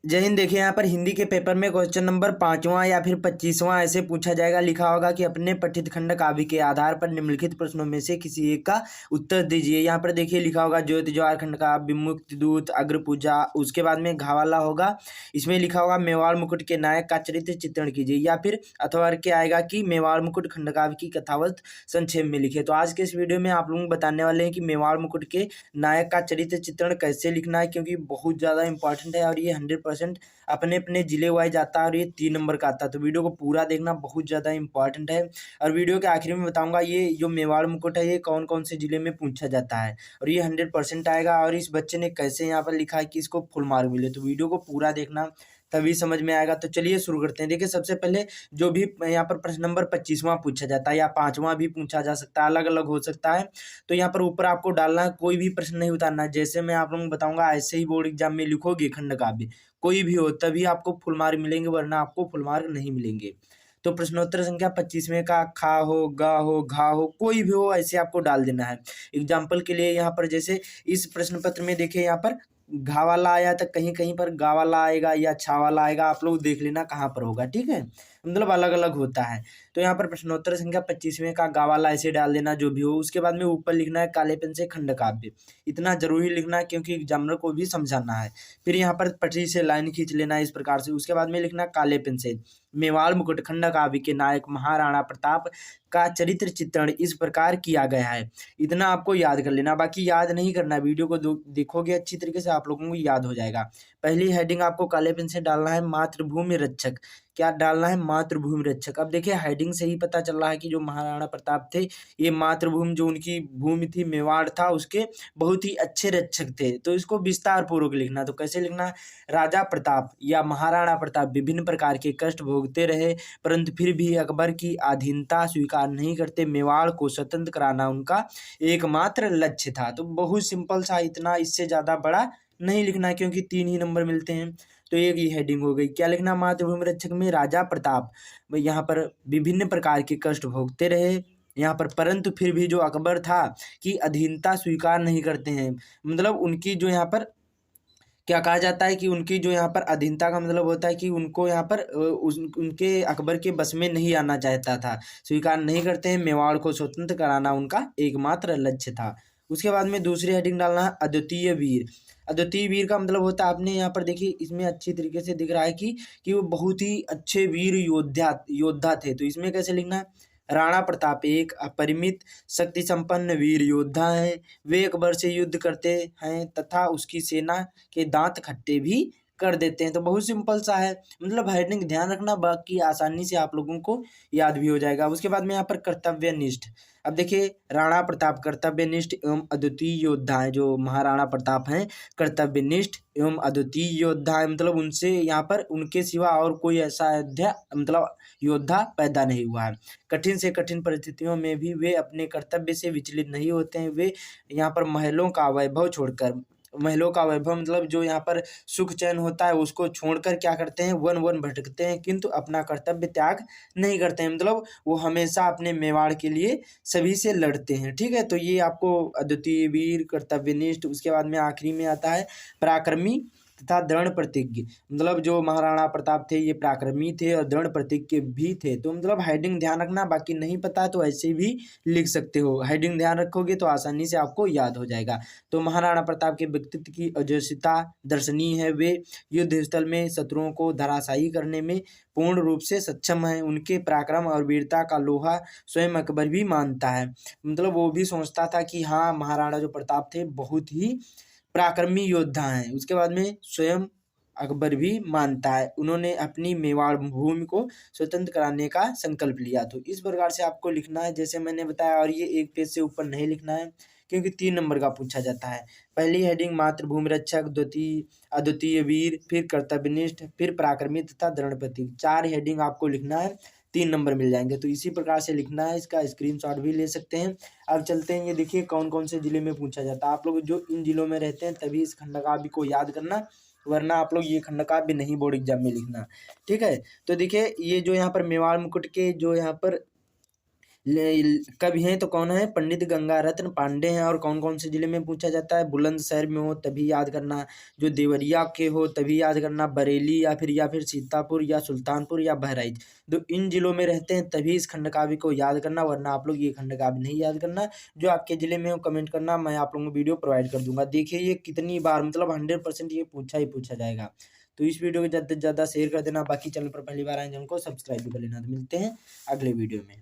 जय हिंद। देखिए यहाँ पर हिंदी के पेपर में क्वेश्चन नंबर 5वां या फिर 25वां ऐसे पूछा जाएगा। लिखा होगा कि अपने पठित खंड काव्य के आधार पर निम्नलिखित प्रश्नों में से किसी एक का उत्तर दीजिए। यहाँ पर देखिए लिखा होगा ज्योति ज्वार खंड काव्य, मुक्त दूत, अग्र पूजा। उसके बाद में घावाला होगा। इसमें लिखा होगा मेवाड़ मुकुट के नायक का चरित्र चित्रण कीजिए, या फिर अथवा के आएगा कि मेवाड़ मुकुट खंड काव्य की कथावत संक्षेप में लिखे। तो आज के इस वीडियो में आप लोगों को बताने वाले हैं कि मेवाड़ मुकुट के नायक का चरित्र चित्रण कैसे लिखना है, क्योंकि बहुत ज़्यादा इंपॉर्टेंट है और ये 100% अपने अपने जिले वाइज आता है और ये 3 नंबर का आता है। तो वीडियो को पूरा देखना बहुत ज़्यादा इंपॉर्टेंट है। और वीडियो के आखिर में बताऊंगा ये जो मेवाड़ मुकुट है ये कौन कौन से जिले में पूछा जाता है और ये 100% आएगा। और इस बच्चे ने कैसे यहाँ पर लिखा है कि इसको फुल मार्क मिले, तो वीडियो को पूरा देखना तभी समझ में आएगा। तो चलिए शुरू करते हैं। देखिए सबसे पहले जो भी यहाँ पर प्रश्न नंबर 25वां पूछा जाता है या 5वां भी पूछा जा सकता है, अलग अलग हो सकता है। तो यहाँ पर ऊपर आपको डालना है, कोई भी प्रश्न नहीं उतारना है। जैसे मैं आप लोगों को बताऊंगा ऐसे ही बोर्ड एग्जाम में लिखोगे खंड काव्य कोई भी हो तभी आपको फुल मार्क मिलेंगे, वरना आपको फुल मार्क नहीं मिलेंगे। तो प्रश्नोत्तर संख्या 25वें का खा हो, गा हो, घा हो, कोई भी हो ऐसे आपको डाल देना है। एग्जाम्पल के लिए यहाँ पर जैसे इस प्रश्न पत्र में देखिए यहाँ पर घा वाला आया था, कहीं कहीं पर गा वाला आएगा या छा वाला आएगा, आप लोग देख लेना कहाँ पर होगा। ठीक है, मतलब अलग अलग होता है। तो यहाँ पर प्रश्नोत्तर संख्या 25वें का गा वाला ऐसे डाल देना जो भी हो। उसके बाद में ऊपर लिखना है काले पेन से खंड काव्य, इतना जरूरी लिखना है क्योंकि एग्जामिनर को भी समझाना है। फिर यहाँ पर पटरी से लाइन खींच लेना है इस प्रकार से। उसके बाद में लिखना काले पेन से मेवाड़ मुकुट खंड काव्य के नायक महाराणा प्रताप का चरित्र चित्रण इस प्रकार किया गया है। इतना आपको याद कर लेना, बाकी याद नहीं करना। वीडियो को देखोगे अच्छी तरीके से आप लोगों को याद हो जाएगा। पहली हेडिंग आपको काले पेन से डालना है मातृभूमि रक्षक। क्या डालना है? मातृभूमि रक्षक। अब देखिए हेडिंग से ही पता चल रहा है कि जो महाराणा प्रताप थे ये मातृभूमि जो उनकी भूमि थी मेवाड़ था उसके बहुत ही अच्छे रक्षक थे। तो इसको विस्तार पूर्वक लिखना। तो कैसे लिखना है? राजा प्रताप या महाराणा प्रताप विभिन्न प्रकार के कष्ट भोगते रहे, परंतु फिर भी अकबर की अधीनता स्वीकार नहीं करते। मेवाड़ को स्वतंत्र कराना उनका एकमात्र लक्ष्य था। तो बहुत सिंपल सा, इतना इससे ज्यादा बड़ा नहीं लिखना है क्योंकि 3 ही नंबर मिलते हैं। तो एक ही हेडिंग हो गई। क्या लिखना? मातृभूमि रक्षक में राजा प्रताप यहाँ पर विभिन्न प्रकार के कष्ट भोगते रहे, यहाँ पर परंतु फिर भी जो अकबर था कि अधीनता स्वीकार नहीं करते हैं। मतलब उनकी जो यहाँ पर क्या कहा जाता है कि उनकी जो यहाँ पर अधीनता का मतलब होता है कि उनको यहाँ पर उनके अकबर के बस में नहीं आना चाहता था, स्वीकार नहीं करते हैं। मेवाड़ को स्वतंत्र कराना उनका एकमात्र लक्ष्य था। उसके बाद में दूसरी हेडिंग डालना है अद्वितीय वीर। अद्वितीय वीर का मतलब होता है, आपने यहाँ पर देखिए इसमें अच्छी तरीके से दिख रहा है कि वो बहुत ही अच्छे वीर योद्धा थे। तो इसमें कैसे लिखना है? राणा प्रताप एक अपरिमित शक्ति संपन्न वीर योद्धा हैं। वे अकबर से युद्ध करते हैं तथा उसकी सेना के दांत खट्टे भी कर देते हैं। तो बहुत सिंपल सा है, मतलब हेडिंग ध्यान रखना, बाकी आसानी से आप लोगों को याद भी हो जाएगा। उसके बाद में यहाँ पर कर्तव्यनिष्ठ। अब देखिए राणा प्रताप कर्तव्यनिष्ठ एवं अद्वितीय योद्धा है। जो महाराणा प्रताप हैं कर्तव्यनिष्ठ एवं अद्वितीय योद्धा है, मतलब उनसे यहाँ पर उनके सिवा और कोई ऐसा मतलब योद्धा पैदा नहीं हुआ है। कठिन से कठिन परिस्थितियों में भी वे अपने कर्तव्य से विचलित नहीं होते हैं। वे यहाँ पर महलों का वैभव मतलब जो यहाँ पर सुख चैन होता है उसको छोड़कर क्या करते हैं? वन वन भटकते हैं, किंतु अपना कर्तव्य त्याग नहीं करते हैं। मतलब वो हमेशा अपने मेवाड़ के लिए सभी से लड़ते हैं। ठीक है, तो ये आपको अद्वितीय वीर, कर्तव्यनिष्ठ। उसके बाद में आखिरी में आता है पराक्रमी तथा दृढ़ प्रतिज्ञ। मतलब जो महाराणा प्रताप थे ये पराक्रमी थे और दृढ़ प्रतिज्ञ भी थे। तो मतलब हेडिंग ध्यान रखना, बाकी नहीं पता तो ऐसे भी लिख सकते हो। हेडिंग ध्यान रखोगे तो आसानी से आपको याद हो जाएगा। तो महाराणा प्रताप के व्यक्तित्व की ओजस्विता दर्शनीय है। वे युद्ध स्थल में शत्रुओं को धराशायी करने में पूर्ण रूप से सक्षम है। उनके पराक्रम और वीरता का लोहा स्वयं अकबर भी मानता है। मतलब वो भी सोचता था कि हाँ महाराणा जो प्रताप थे बहुत ही पराक्रमी योद्धा हैं। उसके बाद में स्वयं अकबर भी मानता है। उन्होंने अपनी मेवाड़ भूमि को स्वतंत्र कराने का संकल्प लिया। तो इस प्रकार से आपको लिखना है जैसे मैंने बताया, और ये एक पेज से ऊपर नहीं लिखना है क्योंकि 3 नंबर का पूछा जाता है। पहली हेडिंग मातृभूमि रक्षक, अद्वितीय वीर, फिर कर्तव्यनिष्ठ, फिर पराक्रमी तथा दृढ़ प्रतीक। 4 हेडिंग आपको लिखना है, 3 नंबर मिल जाएंगे। तो इसी प्रकार से लिखना है, इसका स्क्रीनशॉट भी ले सकते हैं। अब चलते हैं, ये देखिए कौन कौन से जिले में पूछा जाता है। आप लोग जो इन जिलों में रहते हैं तभी इस खंडकाव्य को याद करना, वरना आप लोग ये खंडकाव्य नहीं बोर्ड एग्जाम में लिखना। ठीक है, तो देखिए ये जो यहाँ पर मेवाड़ मुकुट के जो यहाँ पर कवि हैं तो कौन है, पंडित गंगा रत्न पांडे हैं। और कौन कौन से जिले में पूछा जाता है, बुलंदशहर में हो तभी याद करना, जो देवरिया के हो तभी याद करना, बरेली या फिर सीतापुर या सुल्तानपुर या बहराइच, तो इन जिलों में रहते हैं तभी इस खंड काव्य को याद करना, वरना आप लोग ये खंड काव्य नहीं याद करना। जो आपके जिले में हो कमेंट करना, मैं आप लोगों को वीडियो प्रोवाइड कर दूंगा। देखिए ये कितनी बार, मतलब 100% ये पूछा ही पूछा जाएगा। तो इस वीडियो को ज़्यादा से ज़्यादा शेयर कर देना, बाकी चैनल पर पहली बार आए जिनको सब्सक्राइब भी कर लेना। तो मिलते हैं अगले वीडियो में।